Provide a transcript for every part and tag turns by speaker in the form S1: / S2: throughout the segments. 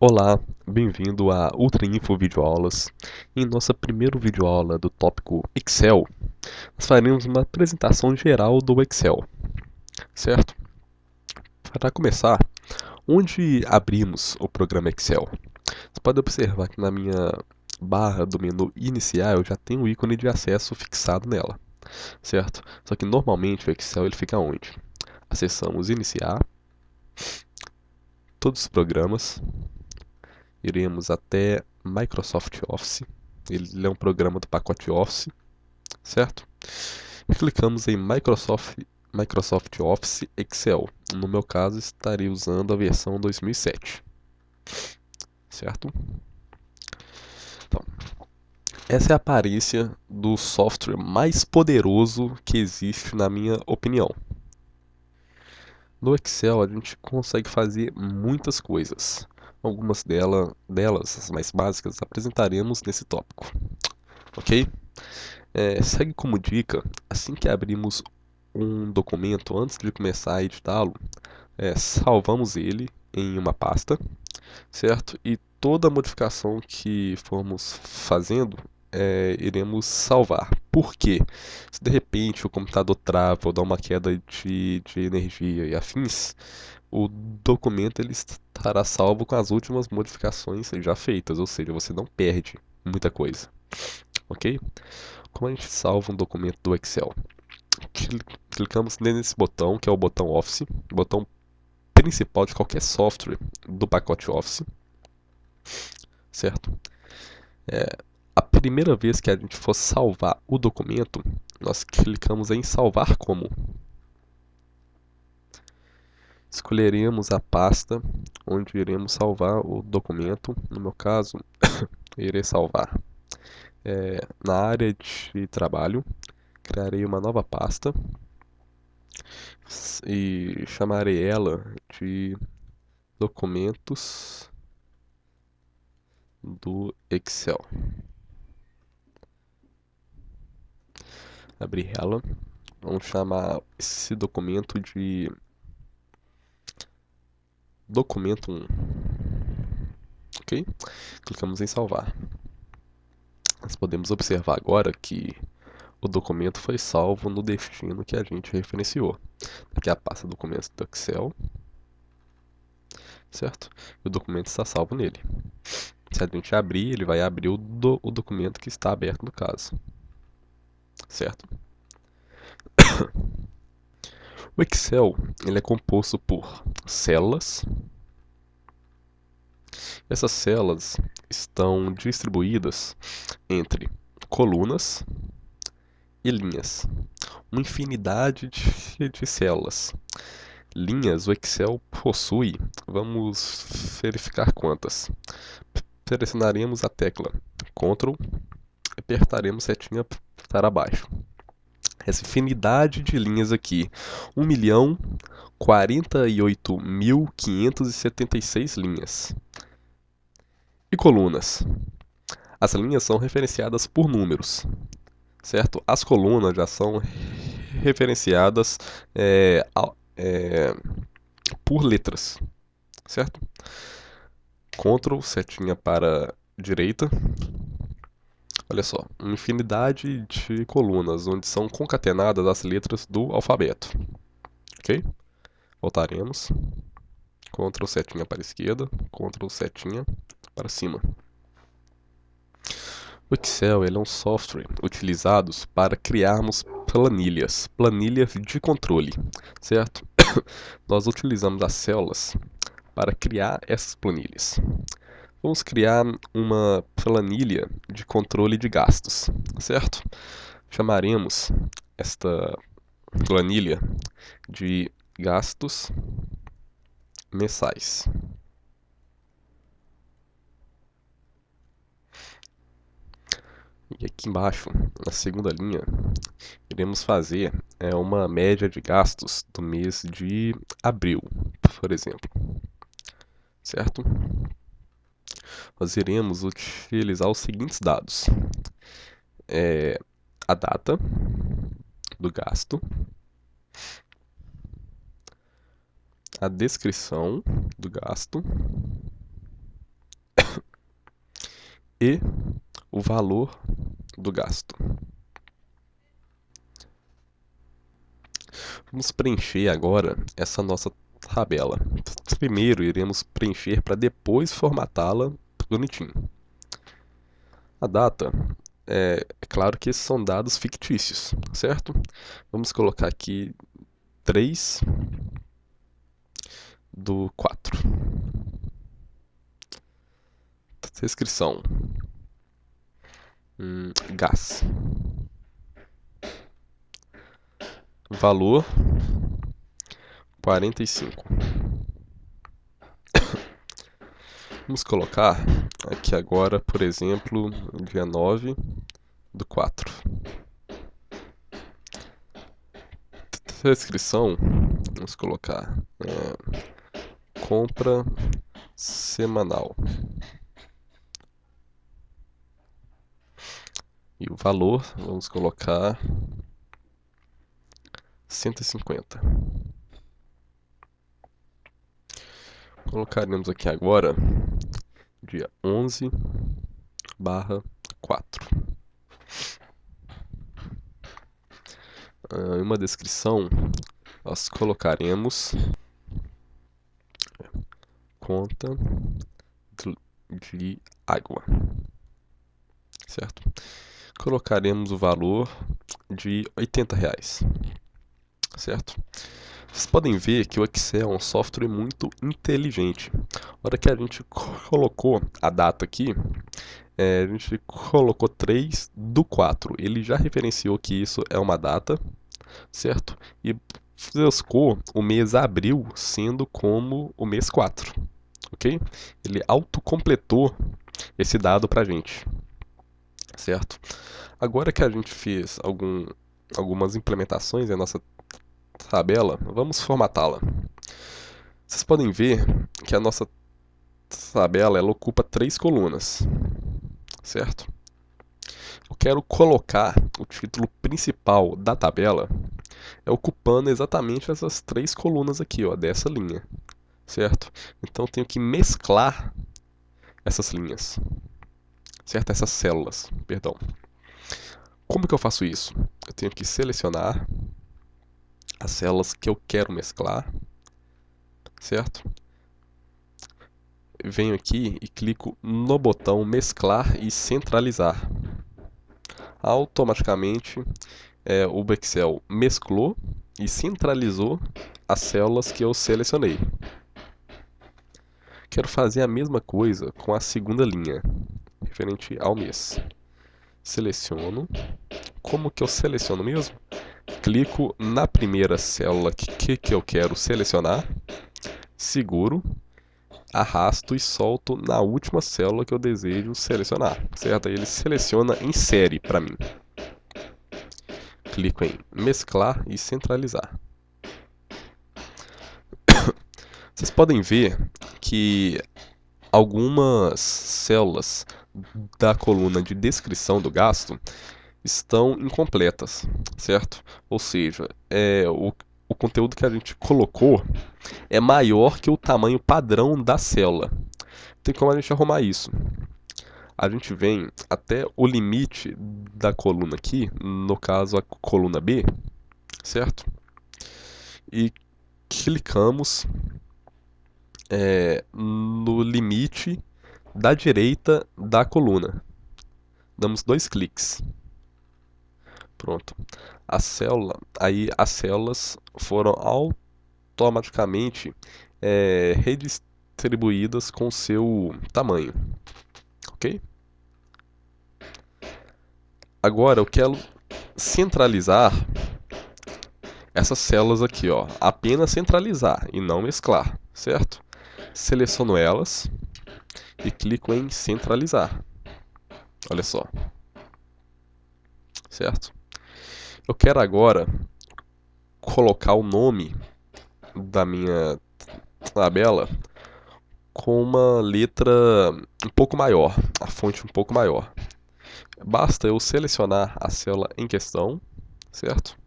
S1: Olá, bem-vindo a Ultra Info Videoaulas. Em nossa primeira videoaula do tópico Excel, nós faremos uma apresentação geral do Excel, certo? Para começar, onde abrimos o programa Excel? Você pode observar que na minha barra do menu inicial eu já tenho o ícone de acesso fixado nela, certo? Só que normalmente o Excel ele fica onde? Acessamos Iniciar, Todos os programas, iremos até Microsoft Office. Ele é um programa do pacote Office, certo? E clicamos em Microsoft Office Excel. No meu caso, estarei usando a versão 2007, certo? Então, essa é a aparência do software mais poderoso que existe, na minha opinião. No Excel, a gente consegue fazer muitas coisas. Algumas delas, as mais básicas, apresentaremos nesse tópico, ok? Segue como dica, assim que abrimos um documento, antes de começar a editá-lo, salvamos ele em uma pasta, certo? E toda modificação que formos fazendo, iremos salvar. Por quê? Se de repente o computador trava ou dá uma queda de energia e afins, o documento ele estará salvo com as últimas modificações já feitas, ou seja, você não perde muita coisa, ok? Como a gente salva um documento do Excel? Clicamos nesse botão, que é o botão Office, o botão principal de qualquer software do pacote Office, certo? A primeira vez que a gente for salvar o documento, nós clicamos em salvar como. Escolheremos a pasta onde iremos salvar o documento. No meu caso, eu irei salvar na área de trabalho. Criarei uma nova pasta e chamarei ela de documentos do Excel. Abrir ela. Vamos chamar esse documento de documento 1. Ok? Clicamos em salvar. Nós podemos observar agora que o documento foi salvo no destino que a gente referenciou. Aqui é a pasta documentos do Excel, certo? E o documento está salvo nele. Se a gente abrir, ele vai abrir o documento que está aberto no caso, certo? O Excel ele é composto por células. Essas células estão distribuídas entre colunas e linhas. Uma infinidade de células. Linhas o Excel possui, vamos verificar quantas. Pressionaremos a tecla Ctrl e apertaremos setinha para baixo. Essa infinidade de linhas aqui, 1.048.576 linhas. E colunas? As linhas são referenciadas por números, certo? As colunas já são referenciadas é, é, por letras, certo? Ctrl, setinha para direita. Olha só, uma infinidade de colunas onde são concatenadas as letras do alfabeto, ok? Voltaremos. Ctrl setinha para a esquerda, Ctrl setinha para cima. O Excel ele é um software utilizado para criarmos planilhas de controle, certo? Nós utilizamos as células para criar essas planilhas. Vamos criar uma planilha de controle de gastos, certo? Chamaremos esta planilha de gastos mensais. E aqui embaixo, na segunda linha, iremos fazer uma média de gastos do mês de abril, por exemplo, certo? Nós iremos utilizar os seguintes dados: a data do gasto, a descrição do gasto, e o valor do gasto. Vamos preencher agora essa nossa tabela. Primeiro iremos preencher para depois formatá-la bonitinho. A data, é claro que esses são dados fictícios, certo? Vamos colocar aqui 3/4. Descrição. Gás. Valor 45. Vamos colocar aqui agora, por exemplo, dia 9/4. Descrição, vamos colocar compra semanal. E o valor, vamos colocar 150. Colocaremos aqui agora dia 11/4. Em uma descrição, nós colocaremos conta de água, certo? Colocaremos o valor de R$ 80, certo? Vocês podem ver que o Excel é um software muito inteligente. Na hora que a gente colocou a data aqui, a gente colocou 3/4. Ele já referenciou que isso é uma data, certo? E frescou o mês abril sendo como o mês 4, ok? Ele autocompletou esse dado pra gente, certo? Agora que a gente fez algumas implementações em nossa tabela, vamos formatá-la. Vocês podem ver que a nossa tabela ela ocupa 3 colunas, certo? Eu quero colocar o título principal da tabela ocupando exatamente essas 3 colunas aqui, ó, dessa linha, certo? Então eu tenho que mesclar essas linhas, certo? Essas células, perdão. Como que eu faço isso? Eu tenho que selecionar as células que eu quero mesclar, certo? Venho aqui e clico no botão mesclar e centralizar. Automaticamente o Excel mesclou e centralizou as células que eu selecionei. Quero fazer a mesma coisa com a segunda linha, referente ao mês. Seleciono. Como que eu seleciono mesmo? Clico na primeira célula que eu quero selecionar, seguro, arrasto e solto na última célula que eu desejo selecionar, certo? Aí ele seleciona em série para mim. Clico em mesclar e centralizar. Vocês podem ver que algumas células da coluna de descrição do gasto estão incompletas, certo? Ou seja, o conteúdo que a gente colocou é maior que o tamanho padrão da célula. Tem como a gente arrumar isso? A gente vem até o limite da coluna aqui, no caso a coluna B, certo? E clicamos no limite da direita da coluna. Damos 2 cliques. Pronto. Aí as células foram automaticamente redistribuídas com seu tamanho, ok? Agora eu quero centralizar essas células aqui, ó, apenas centralizar e não mesclar, certo? Seleciono elas e clico em centralizar. Olha só, certo? Eu quero agora colocar o nome da minha tabela com uma letra um pouco maior, a fonte um pouco maior. Basta eu selecionar a célula em questão, certo?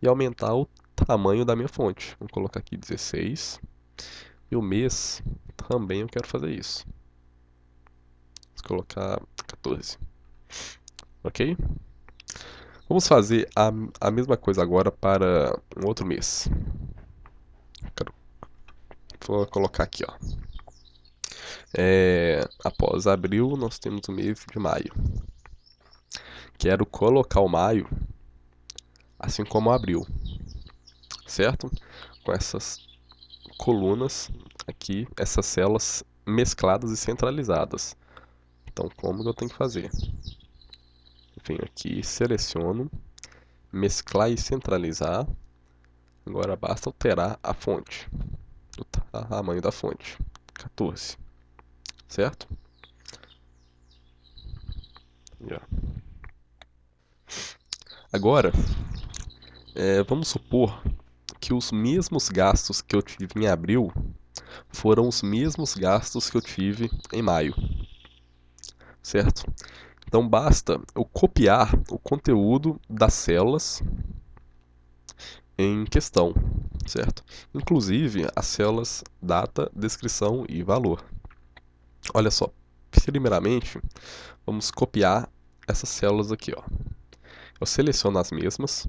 S1: E aumentar o tamanho da minha fonte. Vou colocar aqui 16. E o mês também eu quero fazer isso, Vou colocar 14. Ok? Vamos fazer a mesma coisa agora para um outro mês. Vou colocar aqui, ó. Após abril, nós temos o mês de maio. Quero colocar o maio assim como abril, certo? Com essas colunas aqui, essas células mescladas e centralizadas. Então, como que eu tenho que fazer? Venho aqui, seleciono, mesclar e centralizar. Agora basta alterar a fonte, o tamanho da fonte, 14, certo? Já. Agora, vamos supor que os mesmos gastos que eu tive em abril foram os mesmos gastos que eu tive em maio, certo? Então basta eu copiar o conteúdo das células em questão, certo? Inclusive as células data, descrição e valor. Olha só, primeiramente vamos copiar essas células aqui, ó. Eu seleciono as mesmas,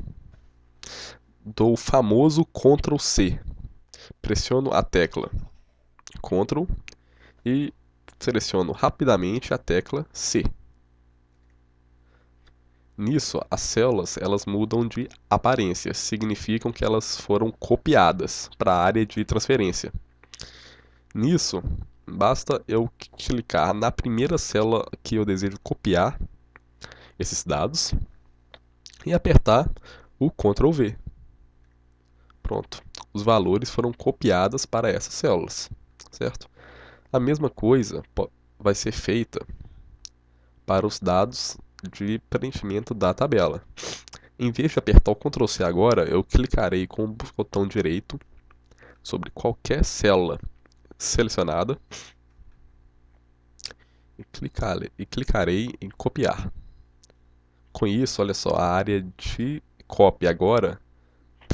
S1: dou o famoso Ctrl C, pressiono a tecla Ctrl e seleciono rapidamente a tecla C. Nisso, as células elas mudam de aparência, significam que elas foram copiadas para a área de transferência. Nisso, basta eu clicar na primeira célula que eu desejo copiar esses dados e apertar o Ctrl V. Pronto, os valores foram copiados para essas células, certo? A mesma coisa vai ser feita para os dados de preenchimento da tabela. Em vez de apertar o Ctrl C agora, eu clicarei com o botão direito sobre qualquer célula selecionada e clicarei em copiar. Com isso, olha só, a área de cópia agora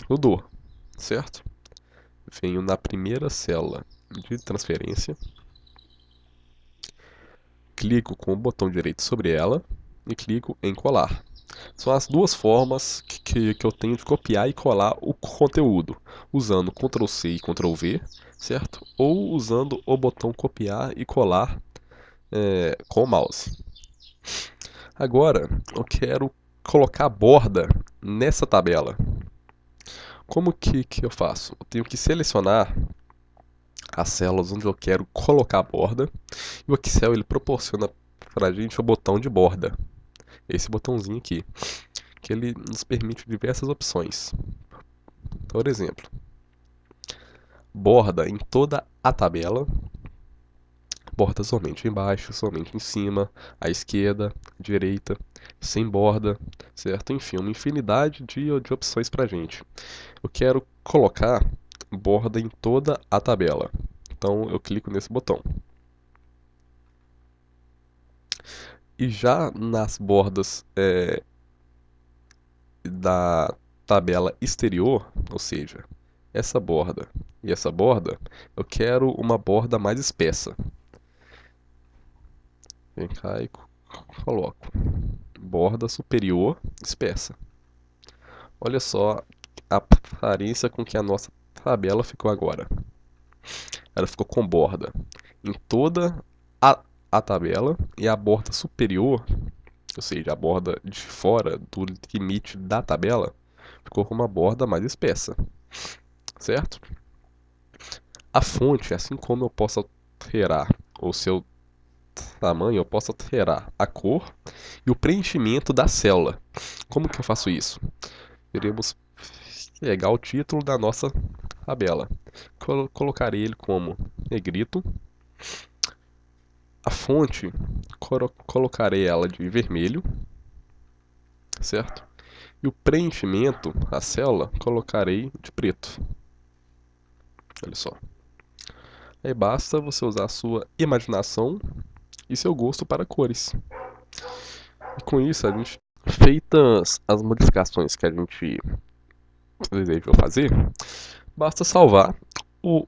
S1: mudou, certo? Venho na primeira célula de transferência, clico com o botão direito sobre ela e clico em colar. São as duas formas que eu tenho de copiar e colar o conteúdo, usando Ctrl C e Ctrl V, certo? Ou usando o botão copiar e colar com o mouse. Agora, eu quero colocar a borda nessa tabela. Como que eu faço? Eu tenho que selecionar as células onde eu quero colocar a borda. E o Excel ele proporciona para a gente o botão de borda. Esse botãozinho aqui, que ele nos permite diversas opções. Por exemplo, borda em toda a tabela, borda somente embaixo, somente em cima, à esquerda, direita, sem borda, certo? Enfim, uma infinidade de opções para a gente. Eu quero colocar borda em toda a tabela, então eu clico nesse botão. E já nas bordas da tabela exterior, ou seja, essa borda e essa borda, eu quero uma borda mais espessa. Vem cá e coloco. Borda superior espessa. Olha só a aparência com que a nossa tabela ficou agora. Ela ficou com borda em toda a tabela e a borda superior, ou seja, a borda de fora do limite da tabela, ficou com uma borda mais espessa, certo? A fonte, assim como eu posso alterar o seu tamanho, eu posso alterar a cor e o preenchimento da célula. Como que eu faço isso? Iremos pegar o título da nossa tabela. Colocarei ele como negrito. A fonte, colocarei ela de vermelho, certo? E o preenchimento, a célula, colocarei de preto. Olha só. Aí basta você usar a sua imaginação e seu gosto para cores. E com isso, a gente, feitas as modificações que a gente desejou fazer, basta salvar o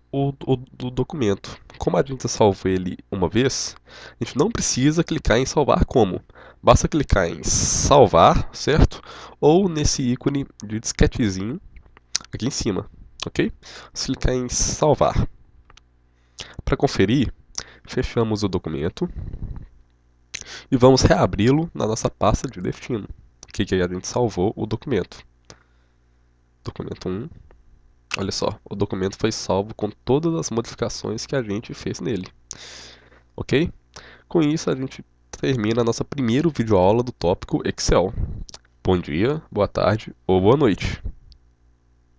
S1: documento como a gente salvou ele uma vez, a gente não precisa clicar em salvar como. Basta clicar em salvar, certo? Ou nesse ícone de disquetezinho aqui em cima, ok? Se clicar em salvar. Para conferir, fechamos o documento e vamos reabri-lo na nossa pasta de destino, que a gente salvou o documento. Documento 1. Olha só, o documento foi salvo com todas as modificações que a gente fez nele, ok? Com isso, a gente termina a nossa primeira videoaula do tópico Excel. Bom dia, boa tarde ou boa noite.